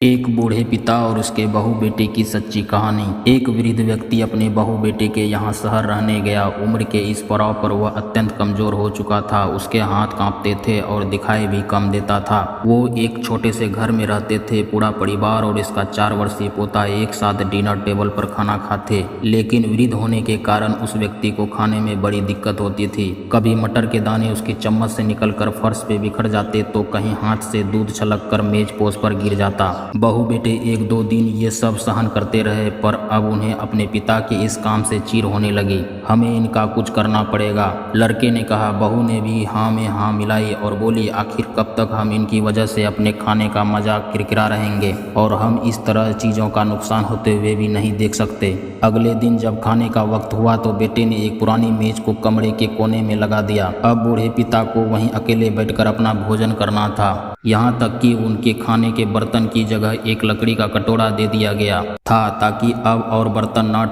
एक बूढ़े पिता और उसके बहू बेटे की सच्ची कहानी। एक वृद्ध व्यक्ति अपने बहू बेटे के यहाँ शहर रहने गया। उम्र के इस पड़ाव पर वह अत्यंत कमजोर हो चुका था। उसके हाथ कांपते थे और दिखाई भी कम देता था। वो एक छोटे से घर में रहते थे। पूरा परिवार और इसका 4 वर्षीय पोता एक साथ डिनर टेबल पर खाना खाते। लेकिन वृद्ध होने के कारण उस व्यक्ति को खाने में बड़ी दिक्कत होती थी। कभी मटर के दाने उसकी चम्मच से निकलकर फर्श पे बिखर जाते तो कहीं हाथ से दूध छलक कर मेज पोस पर गिर जाता। बहू बेटे 1-2 दिन ये सब सहन करते रहे, पर अब उन्हें अपने पिता के इस काम से चिढ़ होने लगी। हमें इनका कुछ करना पड़ेगा, लड़के ने कहा। बहू ने भी हाँ में हाँ मिलाई और बोली, आखिर कब तक हम इनकी वजह से अपने खाने का मजाक किरकिरा रहेंगे, और हम इस तरह चीज़ों का नुकसान होते हुए भी नहीं देख सकते। अगले दिन जब खाने का वक्त हुआ तो बेटे ने एक पुरानी मेज को कमरे के कोने में लगा दिया। अब बूढ़े पिता को वहीं अकेले बैठकर अपना भोजन करना था। यहाँ तक कि उनके खाने के बर्तन की जगह एक लकड़ी का कटोरा दे दिया गया था ताकि अब और बर्तन ना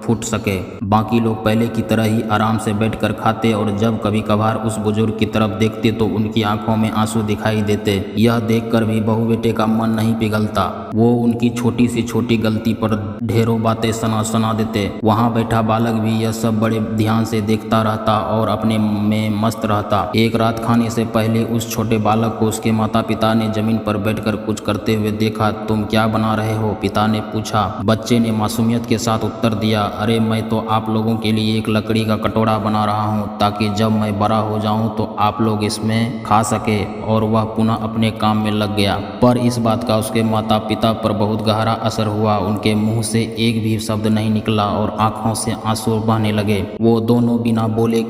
फूट सके। बाकी लोग पहले की तरह ही आराम से बैठकर खाते और जब कभी कभार उस बुजुर्ग की तरफ देखते तो उनकी आंखों में आंसू दिखाई देते। यह देखकर भी बहू बेटे का मन नहीं पिघलता। वो उनकी छोटी से छोटी गलती पर ढेरों बातें सुना देते। वहाँ बैठा बालक भी यह सब बड़े ध्यान से देखता रहता और अपने में मस्त रहता। एक रात खाने से पहले उस छोटे बालक को उसके माता पिता ने जमीन पर बैठकर कुछ करते हुए देखा। तुम क्या बना रहे हो? पिता ने पूछा। बच्चे ने मासूमियत के साथ उत्तर दिया, अरे मैं तो आप लोगों के लिए एक लकड़ी का कटोरा बना रहा हूँ ताकि जब मैं बड़ा हो जाऊँ तो आप लोग इसमें खा सके। और वह पुनः अपने काम में लग गया। पर इस बात का उसके माता पिता पर बहुत गहरा असर हुआ। उनके मुंह से एक भी शब्द नहीं निकला और आंखों से आंसू बहने लगे। वो दोनों बिना बोले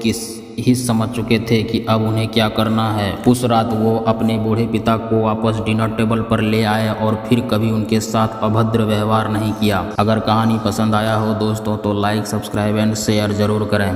ही समझ चुके थे कि अब उन्हें क्या करना है। उस रात वो अपने बूढ़े पिता को वापस डिनर टेबल पर ले आए और फिर कभी उनके साथ अभद्र व्यवहार नहीं किया। अगर कहानी पसंद आया हो दोस्तों तो लाइक, सब्सक्राइब एंड शेयर जरूर करें।